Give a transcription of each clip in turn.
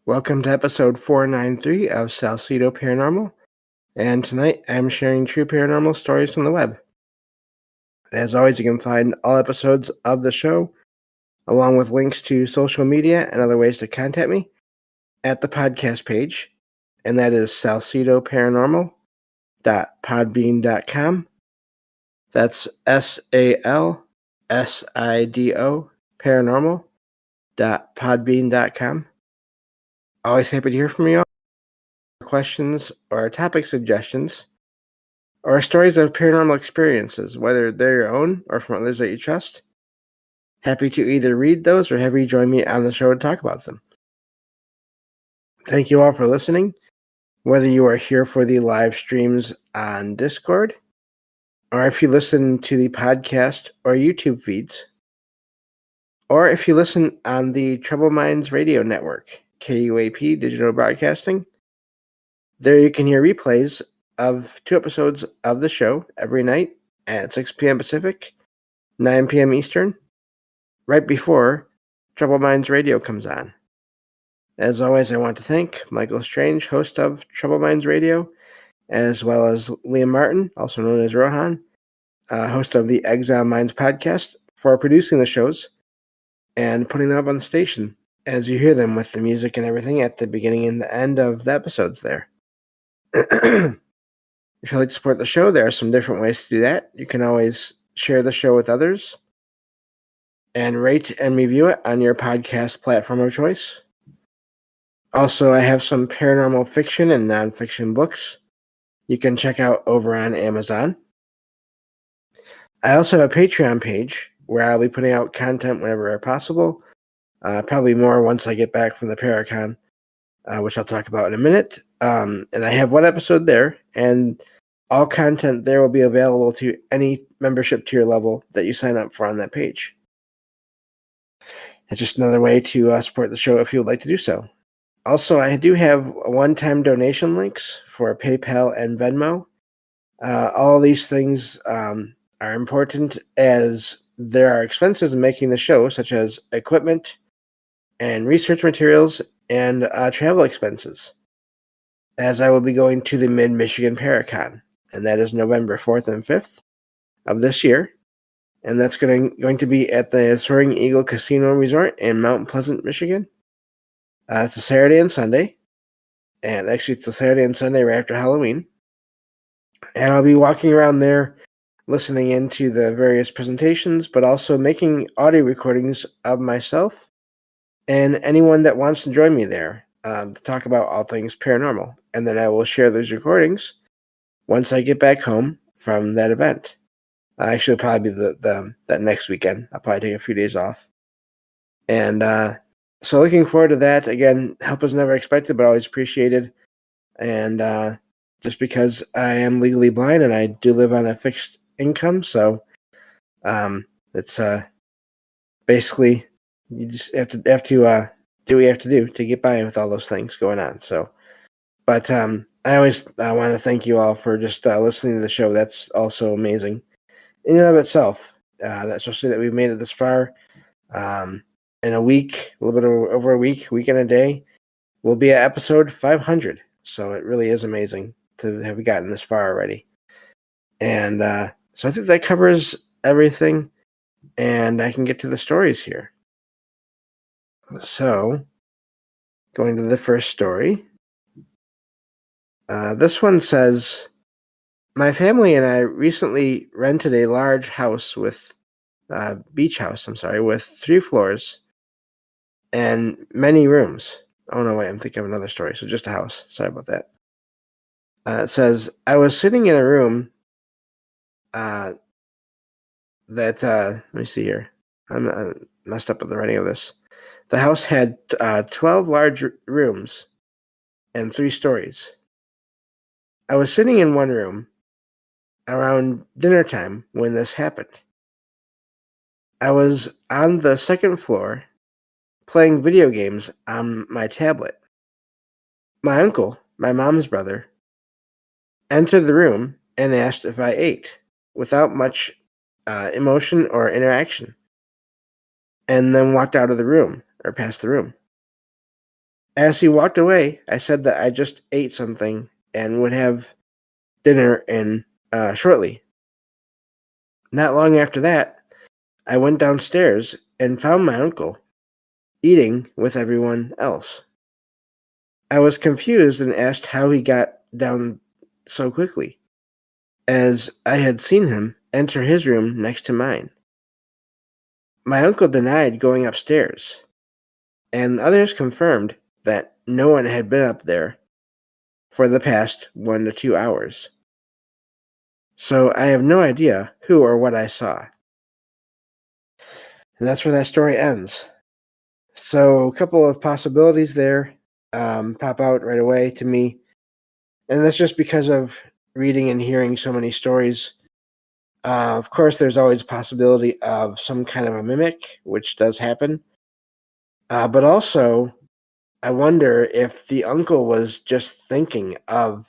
Welcome to episode 493 of Salcedo Paranormal, and tonight I'm sharing true paranormal stories from the web. As always, you can find all episodes of the show, along with links to social media and other ways to contact me, at the podcast page, and that is salcedoparanormal.podbean.com. That's SALSIDO paranormal.podbean.com. Always happy to hear from you all. Questions or topic suggestions or stories of paranormal experiences, whether they're your own or from others that you trust. Happy to either read those or have you join me on the show to talk about them. Thank you all for listening, whether you are here for the live streams on Discord or if you listen to the podcast or YouTube feeds, or if you listen on the Troubled Minds Radio Network, KUAP Digital Broadcasting. There you can hear replays of 2 episodes of the show every night at 6 p.m. Pacific, 9 p.m. Eastern, right before Troubled Minds Radio comes on. As always, I want to thank Michael Strange, host of Troubled Minds Radio, as well as Liam Martin, also known as Rohan, host of the Exile Minds podcast, for producing the shows and putting them up on the station as you hear them with the music and everything at the beginning and the end of the episodes there. If you'd like to support the show, there are some different ways to do that. You can always share the show with others and rate and review it on your podcast platform of choice. Also, I have some paranormal fiction and nonfiction books you can check out over on Amazon. I also have a Patreon page where I'll be putting out content whenever possible, probably more once I get back from the Paracon, which I'll talk about in a minute. And I have one episode there, and all content there will be available to any membership tier level that you sign up for on that page. It's just another way to support the show if you would like to do so. Also, I do have one-time donation links for PayPal and Venmo. All these things are important as there are expenses in making the show, such as equipment and research materials and travel expenses, as I will be going to the Mid-Michigan Paracon, and that is November 4th and 5th of this year. And that's going to be at the Soaring Eagle Casino and Resort in Mount Pleasant, Michigan. It's a Saturday and Sunday. And actually, it's a Saturday and Sunday right after Halloween. And I'll be walking around there listening into the various presentations, but also making audio recordings of myself and anyone that wants to join me there to talk about all things paranormal. And then I will share those recordings once I get back home from that event. Actually, it'll probably be that next weekend. I'll probably take a few days off. And so looking forward to that. Again, help is never expected, but always appreciated. And just because I am legally blind and I do live on a fixed income, so it's basically you just have to do what you have to do to get by with all those things going on. So, but I always want to thank you all for just listening to the show. That's also amazing in and of itself, especially that we've made it this far. In a week, a little bit over a week and a day, we'll be at episode 500. So it really is amazing to have gotten this far already. And so I think that covers everything, and I can get to the stories here. So, going to the first story. This one says, my family and I recently rented a large house with beach house, with 3 floors and many rooms. Oh, no, wait, I'm thinking of another story. So just a house. Sorry about that. It says, I was sitting in a room that, let me see here. I'm messed up with the writing of this. The house had 12 large rooms and 3 stories. I was sitting in one room around dinner time when this happened. I was on the second floor playing video games on my tablet. My uncle, my mom's brother, entered the room and asked if I ate, without much emotion or interaction, and then walked out of the room, or past the room. As he walked away, I said that I just ate something and would have dinner in shortly. Not long after that, I went downstairs and found my uncle eating with everyone else. I was confused and asked how he got down so quickly, as I had seen him enter his room next to mine. My uncle denied going upstairs, and others confirmed that no one had been up there for the past 1 to 2 hours. So I have no idea who or what I saw. And that's where that story ends. So a couple of possibilities there pop out right away to me. And that's just because of reading and hearing so many stories. Of course, there's always a possibility of some kind of a mimic, which does happen. But also, I wonder if the uncle was just thinking of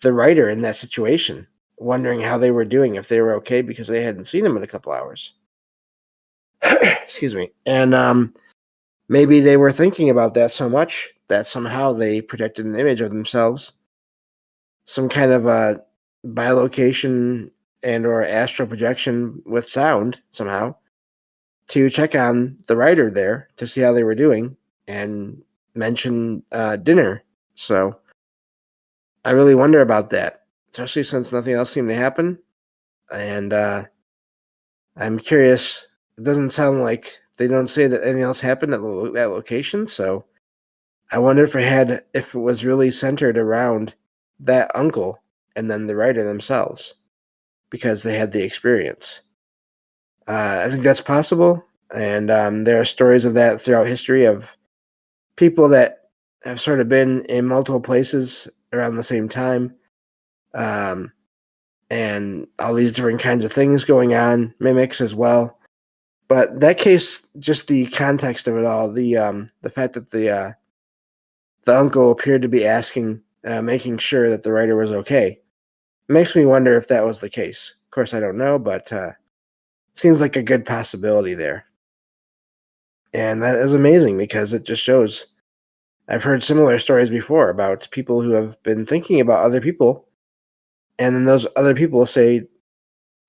the writer in that situation, wondering how they were doing, if they were okay, because they hadn't seen him in a couple hours. Excuse me. And maybe they were thinking about that so much that somehow they projected an image of themselves, some kind of a bilocation and or astral projection with sound somehow, to check on the writer there to see how they were doing and mention dinner. So I really wonder about that, especially since nothing else seemed to happen. And I'm curious. It doesn't sound like they don't say that anything else happened at that location. So I wonder if it was really centered around that uncle and then the writer themselves, because they had the experience. I think that's possible, and there are stories of that throughout history of people that have sort of been in multiple places around the same time, and all these different kinds of things going on, mimics as well. But that case, just the context of it all, the fact that the uncle appeared to be asking, making sure that the writer was okay, makes me wonder if that was the case. Of course, I don't know, but seems like a good possibility there. And that is amazing because it just shows. I've heard similar stories before about people who have been thinking about other people, and then those other people say,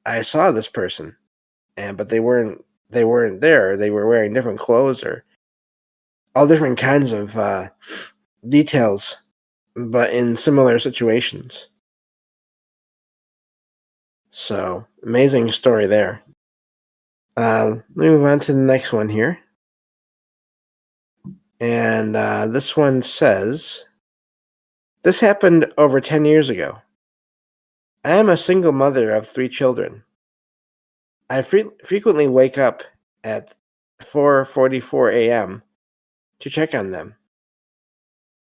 "I saw this person," but they weren't. They weren't there. They were wearing different clothes or all different kinds of details, but in similar situations. So amazing story there. Let me move on to the next one here. And this one says, this happened over 10 years ago. I am a single mother of 3 children. I frequently wake up at 4:44 a.m. to check on them.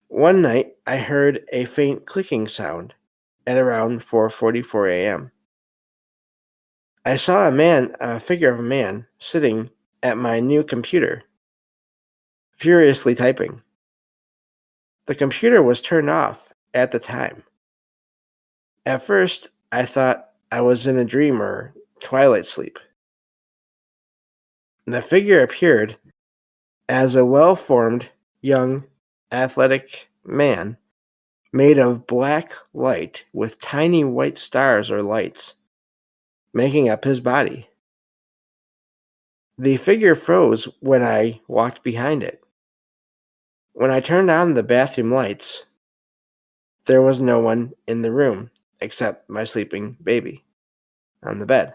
One night, I heard a faint clicking sound at around 4:44 a.m. I saw a figure of a man, sitting at my new computer, furiously typing. The computer was turned off at the time. At first, I thought I was in a dream or twilight sleep. The figure appeared as a well-formed, young, athletic man made of black light with tiny white stars or lights making up his body. The figure froze when I walked behind it. When I turned on the bathroom lights, there was no one in the room except my sleeping baby on the bed.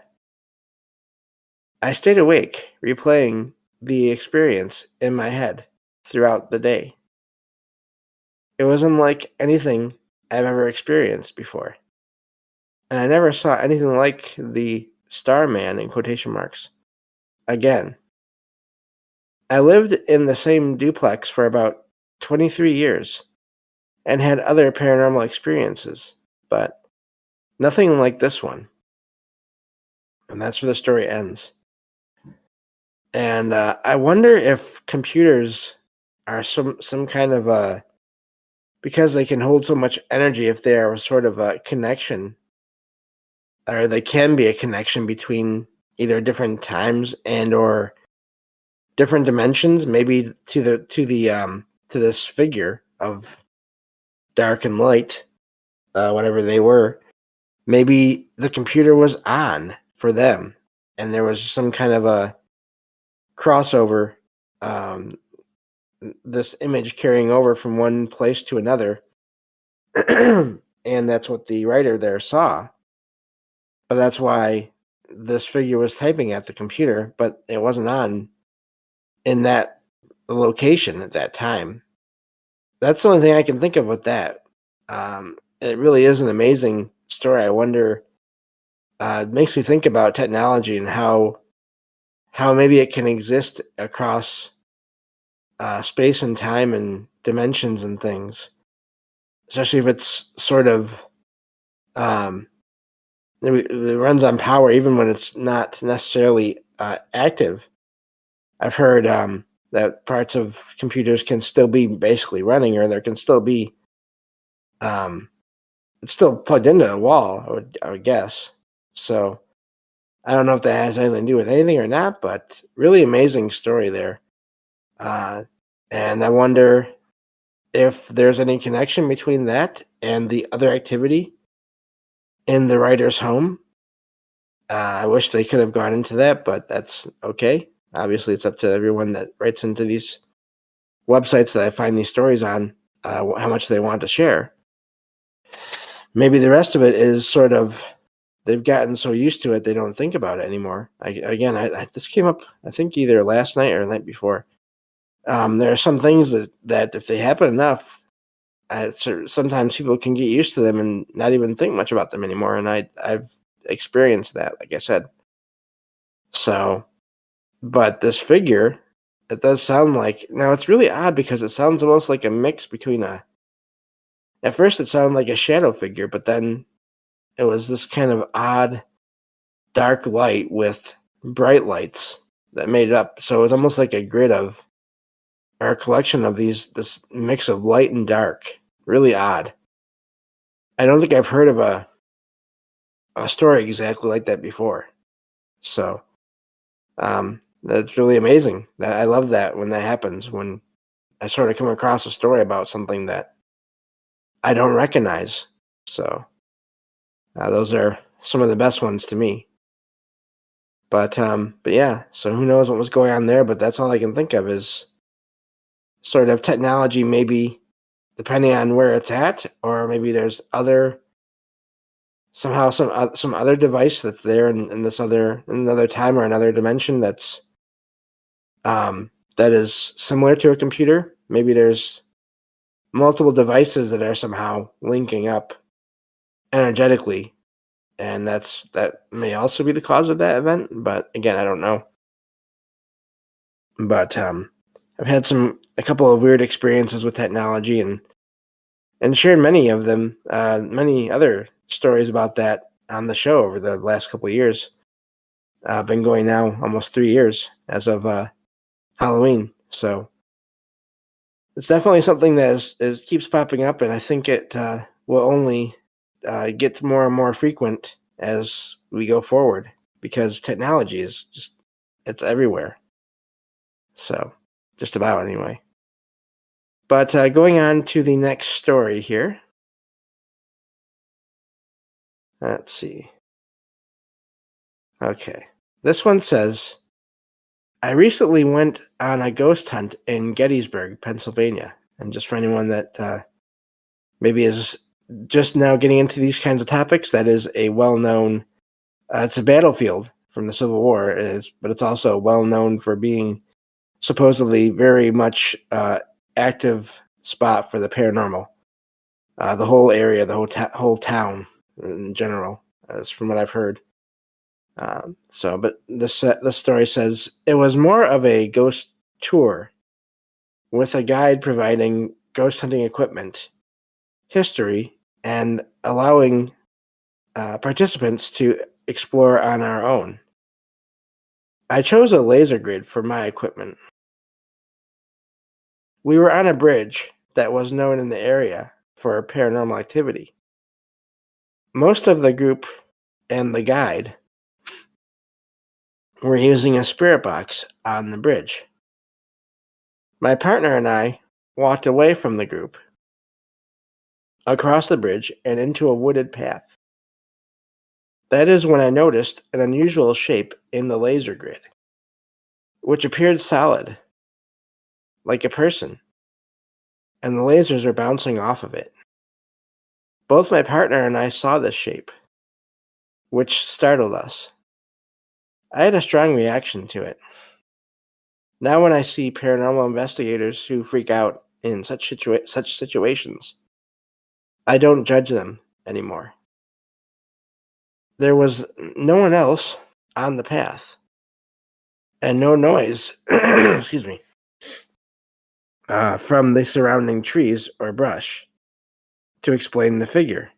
I stayed awake, replaying the experience in my head throughout the day. It was unlike anything I've ever experienced before, and I never saw anything like the Starman in quotation marks again. I lived in the same duplex for about 23 years and had other paranormal experiences, but nothing like this one. And that's where the story ends. And I wonder if computers are some kind of a, because they can hold so much energy, if they are sort of a connection, or they can be a connection between either different times and or different dimensions, maybe to to this figure of dark and light, whatever they were. Maybe the computer was on for them, and there was some kind of a crossover, um, this image carrying over from one place to another. And that's what the writer there saw. But that's why this figure was typing at the computer, but it wasn't on in that location at that time. That's the only thing I can think of with that. It really is an amazing story. I wonder, it makes me think about technology and how maybe it can exist across space and time and dimensions and things, especially if it's sort of um, it runs on power even when it's not necessarily active. I've heard that parts of computers can still be basically running, or there can still be it's still plugged into a wall. I would guess. So I don't know if that has anything to do with anything or not, but really amazing story there. Uh, and I wonder if there's any connection between that and the other activity in the writer's home. I wish they could have gone into that, but that's okay. Obviously, it's up to everyone that writes into these websites that I find these stories on, how much they want to share. Maybe the rest of it is sort of they've gotten so used to it they don't think about it anymore. This came up I think either last night or the night before. There are some things that if they happen enough, sometimes people can get used to them and not even think much about them anymore. And I've experienced that, like I said. So, but this figure, it does sound like, now it's really odd because it sounds almost like a mix between at first it sounded like a shadow figure, but then it was this kind of odd dark light with bright lights that made it up. So it was almost like a grid of, or a collection of this mix of light and dark. Really odd. I don't think I've heard of a story exactly like that before. So that's really amazing. I love that when that happens, when I sort of come across a story about something that I don't recognize. So those are some of the best ones to me. But yeah, so who knows what was going on there, but that's all I can think of is sort of technology, maybe depending on where it's at, or maybe there's somehow some other device that's there in this in another time or another dimension that is similar to a computer. Maybe there's multiple devices that are somehow linking up energetically, and that may also be the cause of that event. But again, I don't know. But I've had a couple of weird experiences with technology and shared many of them, many other stories about that on the show over the last couple of years. Been going now almost 3 years as of Halloween. So it's definitely something that is keeps popping up, and I think it will only get more and more frequent as we go forward because technology is it's everywhere. So just about anyway. But going on to the next story here. Let's see. Okay. This one says, I recently went on a ghost hunt in Gettysburg, Pennsylvania. And just for anyone that maybe is just now getting into these kinds of topics, that is a well-known, it's a battlefield from the Civil War, but it's also well known for being supposedly very much active spot for the paranormal. The whole area, the whole town in general, as from what I've heard. But this story says it was more of a ghost tour with a guide providing ghost hunting equipment, history, and allowing participants to explore on our own. I chose a laser grid for my equipment. We were on a bridge that was known in the area for paranormal activity. Most of the group and the guide were using a spirit box on the bridge. My partner and I walked away from the group, across the bridge, and into a wooded path. That is when I noticed an unusual shape in the laser grid, which appeared solid, like a person, and the lasers are bouncing off of it. Both my partner and I saw this shape, which startled us. I had a strong reaction to it. Now when I see paranormal investigators who freak out in such situations, I don't judge them anymore. There was no one else on the path, and no noise, excuse me, from the surrounding trees or brush to explain the figure.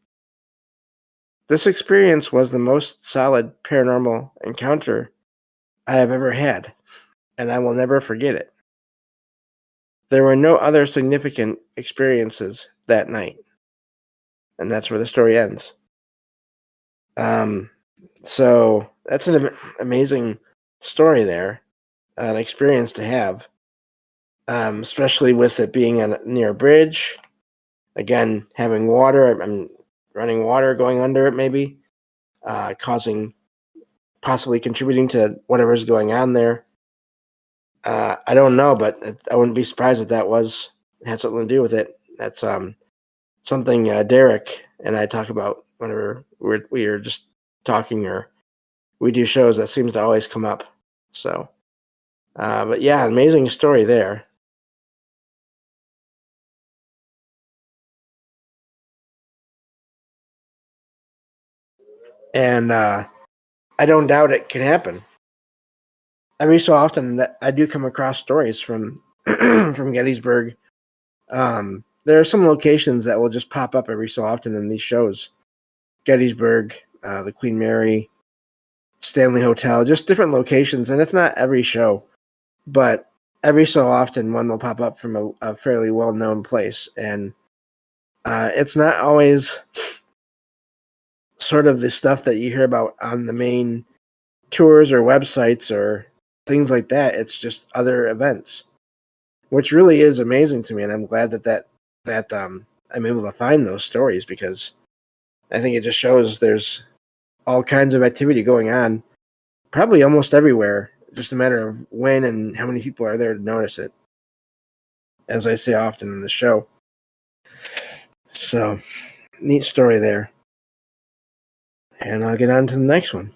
This experience was the most solid paranormal encounter I have ever had, and I will never forget it. There were no other significant experiences that night, and that's where the story ends. So that's an amazing story there, an experience to have, especially with it being near a bridge. Again, having water and running water going under it, maybe possibly contributing to whatever's going on there. I don't know, but I wouldn't be surprised if that had something to do with it. That's something Derek and I talk about whenever we are just talking or we do shows. That seems to always come up. So, but yeah, amazing story there. And I don't doubt it can happen. Every so often that I do come across stories from from Gettysburg. There are some locations that will just pop up every so often in these shows. Gettysburg, the Queen Mary, Stanley Hotel, just different locations. And it's not every show, but every so often one will pop up from a fairly well-known place. And it's not always sort of the stuff that you hear about on the main tours or websites or things like that. It's just other events, which really is amazing to me. And I'm glad that I'm able to find those stories because I think it just shows there's all kinds of activity going on, probably almost everywhere. Just a matter of when and how many people are there to notice it, as I say often in the show. So, neat story there. And I'll get on to the next one.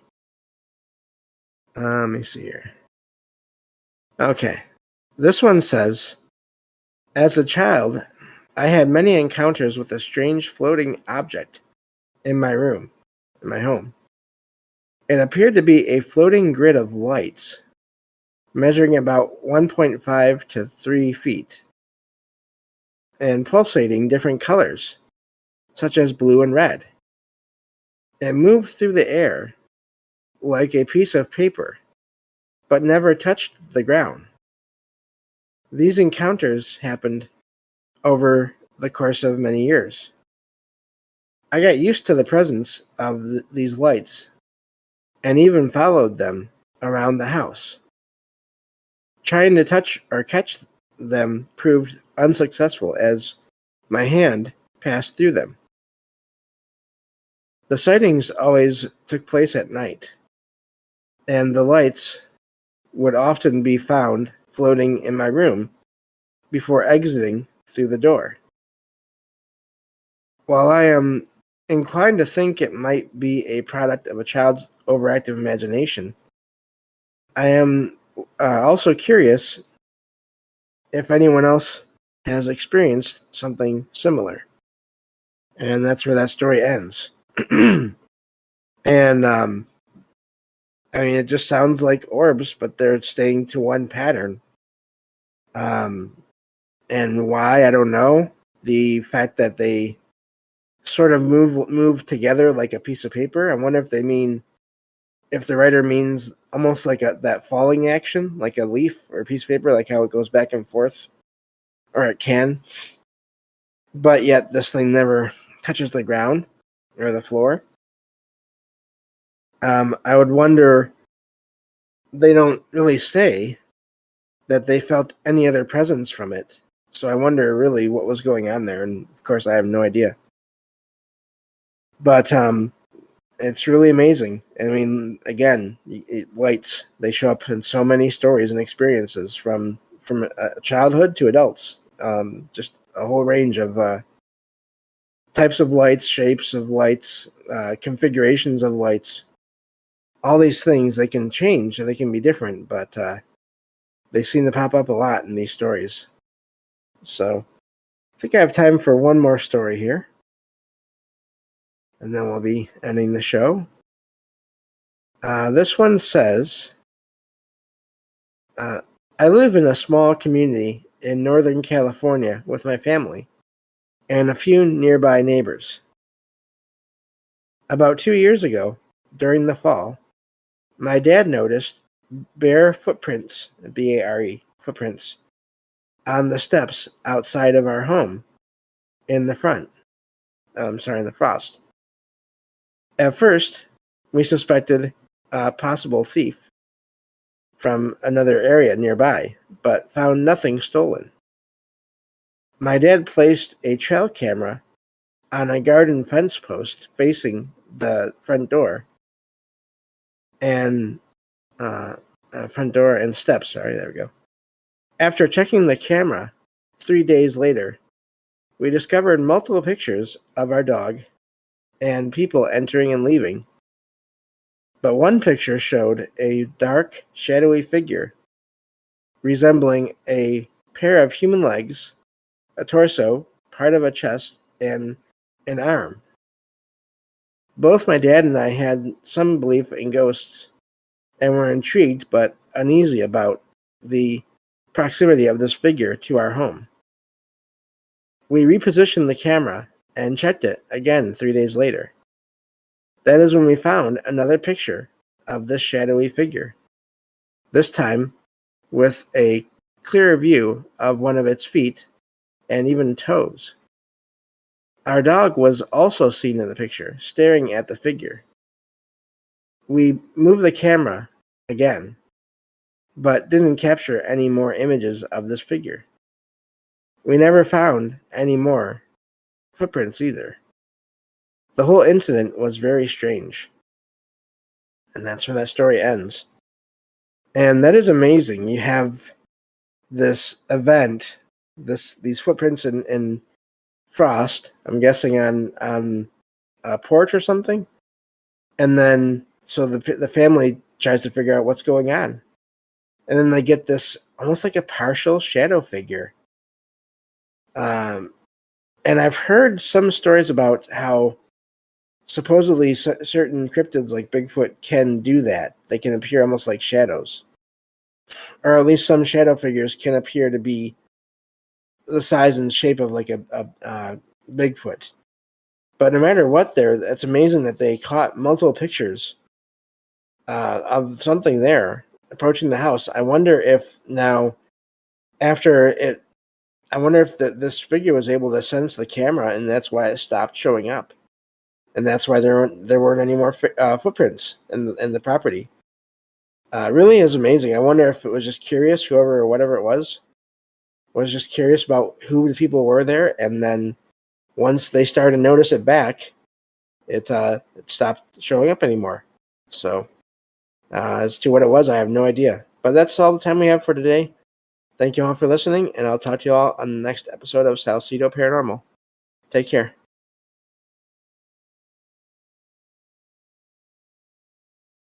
Let me see here. Okay. This one says, as a child, I had many encounters with a strange floating object in my room, in my home. It appeared to be a floating grid of lights, measuring about 1.5 to 3 feet, and pulsating different colors, such as blue and red. It moved through the air like a piece of paper, but never touched the ground. These encounters happened over the course of many years. I got used to the presence of these lights and even followed them around the house. Trying to touch or catch them proved unsuccessful as my hand passed through them. The sightings always took place at night, and the lights would often be found floating in my room before exiting through the door. While I am inclined to think it might be a product of a child's overactive imagination, I am also curious if anyone else has experienced something similar. And that's where that story ends. And I mean, it just sounds like orbs, but they're staying to one pattern. And why, I don't know. The fact that they sort of move together like a piece of paper. I wonder if if the writer means almost like that falling action, like a leaf or a piece of paper, like how it goes back and forth, or it can. But yet this thing never touches the ground or the floor. I would wonder, they don't really say that they felt any other presence from it So I wonder really what was going on there, and of course I have no idea. But it's really amazing. I mean, again, lights, they show up in so many stories and experiences from childhood to adults. Just a whole range of types of lights, shapes of lights, configurations of lights. All these things, they can change, they can be different, but they seem to pop up a lot in these stories. So I think I have time for one more story here, and then we'll be ending the show. This one says, I live in a small community in Northern California with my family and a few nearby neighbors. About 2 years ago, during the fall, my dad noticed bare footprints, B-A-R-E, footprints, on the steps outside of our home in the in the frost. At first, we suspected a possible thief from another area nearby, but found nothing stolen. My dad placed a trail camera on a garden fence post facing the front door and steps. Sorry, there we go. After checking the camera 3 days later, we discovered multiple pictures of our dog and people entering and leaving. But one picture showed a dark, shadowy figure resembling a pair of human legs, a torso, part of a chest, and an arm. Both my dad and I had some belief in ghosts and were intrigued but uneasy about the proximity of this figure to our home. We repositioned the camera and checked it again 3 days later. That is when we found another picture of this shadowy figure, this time with a clearer view of one of its feet and even toes. Our dog was also seen in the picture, staring at the figure. We moved the camera again, but didn't capture any more images of this figure. We never found any more footprints either. The whole incident was very strange. And that's where that story ends. And that is amazing. You have this event, these footprints in frost, I'm guessing on a porch or something. And then so the family tries to figure out what's going on. And then they get this almost like a partial shadow figure. And I've heard some stories about how supposedly certain cryptids like Bigfoot can do that. They can appear almost like shadows. Or at least some shadow figures can appear to be the size and shape of like a Bigfoot. But no matter what it's amazing that they caught multiple pictures of something there approaching the house. I wonder if now, this figure was able to sense the camera, and that's why it stopped showing up. And that's why there weren't any more footprints in the property. Really is amazing. I wonder if it was just curious, whoever or whatever it was just curious about who the people were there, and then once they started to notice it back, it stopped showing up anymore. So as to what it was, I have no idea. But that's all the time we have for today. Thank you all for listening, and I'll talk to you all on the next episode of Salcedo Paranormal. Take care.